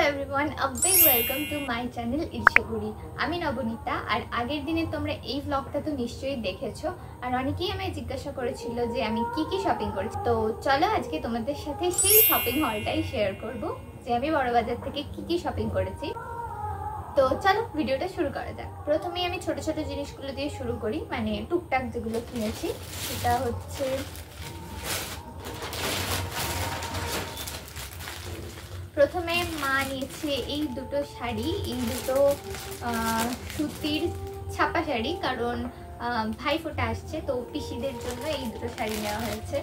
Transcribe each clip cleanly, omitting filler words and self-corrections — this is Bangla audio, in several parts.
Everyone, a big welcome to my channel Ilsheguri. আমি নবনীতা। আর আগের দিনে তোমরা এই ব্লগটা তো নিশ্চয়ই দেখেছো, আর অনেকেই আমায় জিজ্ঞাসা করেছিল যে আমি কি শপিং করেছি। তো চলো আজকে তোমাদের সাথে সেই শপিং হলটাই শেয়ার করব যে আমি বড়বাজার থেকে কি শপিং করেছি। তো চলো ভিডিওটা শুরু করা যাক। প্রথমেই আমি ছোট ছোট জিনিসগুলো দিয়ে শুরু করি, মানে টুকটাক যেগুলো কিনেছি। এটা হচ্ছে প্রথমে মা নিয়েছে এই দুটো শাড়ি, এই দুটো সুতির ছাপা শাড়ি, কারণ ভাইফোঁটা আসছে, তো পিসিদের জন্য এই দুটো শাড়ি নেওয়া হয়েছে।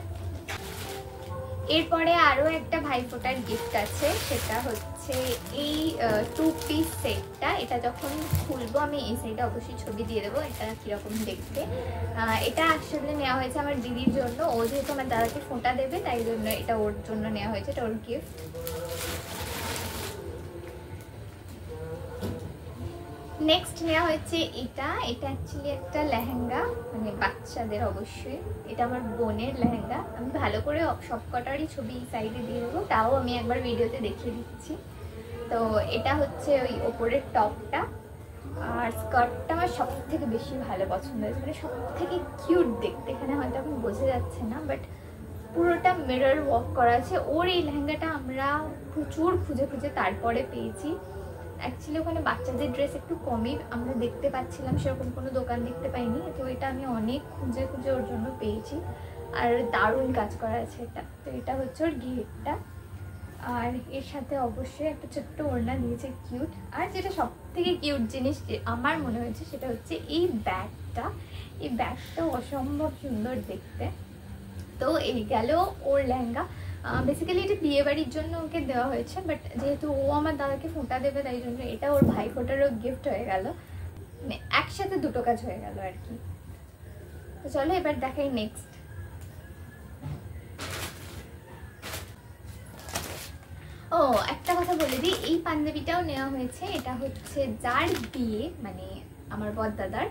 এরপরে আরও একটা ভাইফোঁটার গিফট আছে, সেটা হচ্ছে এই 2 পিস সেটটা। এটা যখন খুলবো আমি এই সাইডে অবশ্যই ছবি দিয়ে দেবো এটা কীরকম দেখতে। এটা আসলে নেওয়া হয়েছে আমার দিদির জন্য, ও যেহেতু আমার দাদাকে ফোঁটা দেবে তাই জন্য এটা ওর জন্য নেওয়া হয়েছে, এটা ওর গিফট। নেক্সট নেওয়া হয়েছে এটা অ্যাকচুয়ালি একটা লেহেঙ্গা, মানে বাচ্চাদের অবশ্যই। এটা আমার বোনের লেহেঙ্গা। আমি ভালো করে সব কটারই ছবি সাইডে দিয়ে দেবো, তাও আমি একবার ভিডিওতে দেখিয়ে দিচ্ছি। তো এটা হচ্ছে ওই ওপরের টপটা, আর স্কার্টটা আমার সব থেকে বেশি ভালো পছন্দ হয়েছে, মানে সব থেকে কিউট দেখতে। এখানে হয়তো এখন বোঝা যাচ্ছে না, বাট পুরোটা মিরর ওয়ার্ক করা আছে। ওর এই লেহেঙ্গাটা আমরা প্রচুর খুঁজে তারপরে পেয়েছি। অ্যাকচুয়ালি ওখানে বাচ্চাদের ড্রেস একটু কমই আমরা দেখতে পাচ্ছিলাম, সেরকম কোনো দোকান দেখতে পাইনি, তো এটা আমি অনেক খুঁজে ওর জন্য পেয়েছি। আর দারুণ কাজ করা আছে এটা। তো এটা হচ্ছে ওর ঘেরটা, আর এর সাথে অবশ্যই একটা ছোট্ট ওড়না দিয়েছে কিউট। আর যেটা সব থেকে কিউট জিনিস যে আমার মনে হয়েছে সেটা হচ্ছে এই ব্যাগটা। এই ব্যাগটা অসম্ভব সুন্দর দেখতে। তো এই গেল ওর লেহেঙ্গা। বেসিক্যালি এটা বিয়ে বাড়ির জন্য ওকে দেওয়া হয়েছে, বাট যেহেতু ও আমার দাদাকে ফোঁটা দেবে তাই জন্য এটা ওর ভাই ফোঁটারও গিফট হয়ে গেল, মানে একসাথে দুটো কাজ হয়ে গেল আর কি। তো চলো এবার দেখাই নেক্সট। ও একটা কথা বলে দিই, এই পাঞ্জাবিটাও নেওয়া হয়েছে। এটা হচ্ছে যার বিয়ে, মানে আমার বড়দাদার,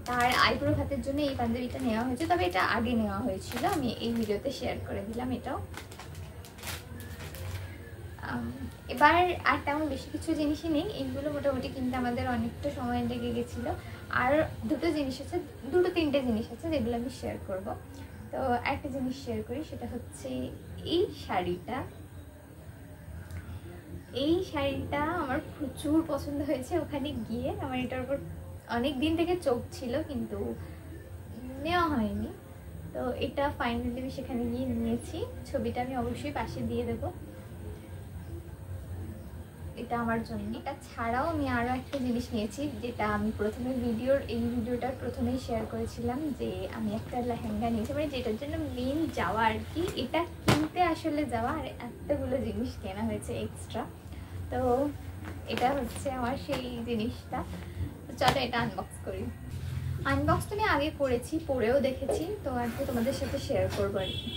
তার আইব্রো হাতের জন্য এই পাঞ্জাবিটা নেওয়া হয়েছে, তবে এটা আগে নেওয়া হয়েছিল, আমি এই ভিডিওতে শেয়ার করে দিলাম এটাও। এবার আর তেমন বেশি কিছু জিনিসই নেই, এইগুলো মোটামুটি কিনতে আমাদের অনেকটা সময় লেগে গেছিলো। আর দুটো তিনটে জিনিস আছে যেগুলো আমি শেয়ার করব। তো একটা জিনিস শেয়ার করি, সেটা হচ্ছে এই শাড়িটা। এই শাড়িটা আমার প্রচুর পছন্দ হয়েছে ওখানে গিয়ে। আমার এটার উপর অনেক দিন থেকে চোখ ছিল কিন্তু নেওয়া হয়নি, তো এটা ফাইনালি আমি সেখানে গিয়ে নিয়েছি। ছবিটা আমি অবশ্যই পাশে দিয়ে দেবো। এটা আমার জন্য। এটা ছাড়াও আমি আরও একটা জিনিস নিয়েছি, যেটা আমি এই ভিডিওটার প্রথমেই শেয়ার করেছিলাম, যে আমি একটা লেহেঙ্গা নিয়েছি, মানে যেটার জন্য মেন যাওয়া আর কি। এটা কিনতে আসলে যাওয়া, আর এতগুলো জিনিস কেনা হয়েছে এক্সট্রা। তো এটা হচ্ছে আমার সেই জিনিসটা। তো চলো এটা আনবক্স করি। আনবক্স তো আমি আগে করেছি, পরেও দেখেছি, তো আজকে তোমাদের সাথে শেয়ার করবো আর কি।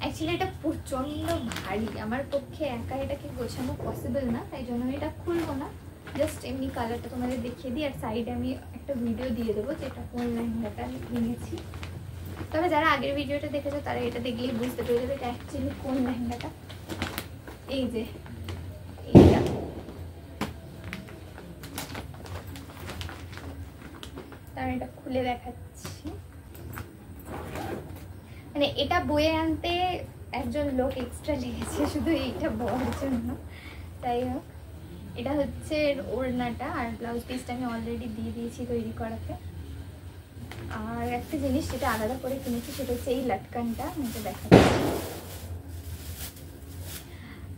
অ্যাকচুয়ালি এটা প্রচণ্ড ভারী, আমার পক্ষে একা এটাকে গোছানো পসিবল না, তাই জন্য আমি এটা খুলবো না। জাস্ট এমনি কালারটা তোমাদের দেখিয়ে দিই, আর সাইডে আমি একটা ভিডিও দিয়ে দেবো যেটা কোন লেহেঙ্গাটা আমি কিনেছি। তবে যারা আগের ভিডিওটা দেখেছো তারা এটা দেখলেই বুঝতে পেরে যাবে এটা অ্যাকচুয়ালি কোন লেহেঙ্গাটা। এই যে এইটা, তার এটা খুলে দেখাচ্ছি। মানে এটা বয়ে আনতে একজন লোক এক্সট্রা লেগেছে শুধু এইটা বলার জন্য। তাই হোক, এটা হচ্ছে ওড়নাটা, আর ব্লাউজ পিসটা আমি অলরেডি দিয়ে দিয়েছি তৈরি করাতে। আর একটা জিনিস যেটা আলাদা করে কিনেছি সেটা হচ্ছে এই লাটকানটা, আমাকে দেখাচ্ছি।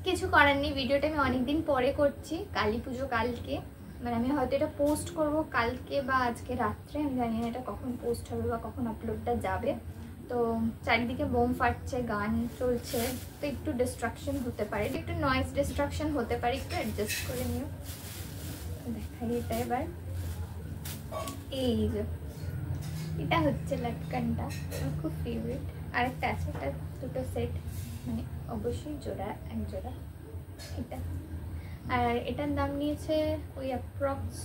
কিছু করার নেই, ভিডিওটা আমি অনেকদিন পরে করছি, কালী পুজো কালকে, মানে আমি হয়তো এটা পোস্ট করব কালকে বা আজকে রাত্রে, আমি জানি না এটা কখন পোস্ট হবে বা কখন আপলোডটা যাবে। তো চারিদিকে বোম ফাটছে, গান চলছে, তো একটু ডিস্ট্রাকশন হতে পারে, একটু নয়েজ ডিস্ট্রাকশন হতে পারে, একটু অ্যাডজাস্ট করে নিও। দেখাই এটা এবার। এই যে এটা হচ্ছে লাটকানটা, আমার খুব ফেভারিট। আরেকটা আছে, এটা দুটো সেট, মানে অবশ্যই জোড়া, এক জোড়া এটা। আর এটার দাম নিয়েছে ওই অ্যাপ্রক্স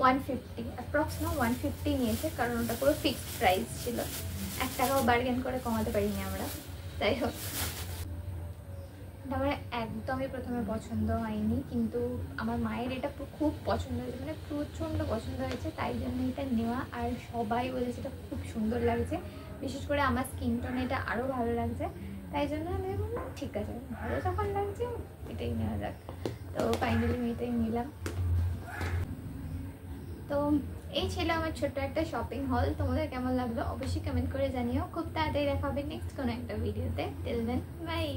150, অ্যাপ্রক্স না 150 নিয়েছে, কারণ ওটা পুরো ফিক্সড প্রাইস ছিল। 1 টাকাও বার্গেন করে কমাতে পারিনি আমরা। যাই হোক, আমার একদমই প্রথমে পছন্দ হয়নি, কিন্তু আমার মায়ের এটা খুব পছন্দ হয়েছে, মানে প্রচণ্ড পছন্দ হয়েছে, তাই জন্য এটা নেওয়া। আর সবাই বলেছে এটা খুব সুন্দর লাগছে, বিশেষ করে আমার স্কিন টোনে এটা আরও ভালো লাগছে, তাই জন্য আমি বললাম ঠিক আছে, ভালো যখন লাগছে এটাই নেওয়া যাক। তো ফাইনালি আমি এটাই নিলাম। তো এই ছিল আমার ছোট্ট একটা শপিং হল। তোমাদের কেমন লাগলো অবশ্যই কমেন্ট করে জানিও। খুব তাড়াতাড়ি দেখা হবে নেক্সট কোনো একটা ভিডিওতে। Till then by.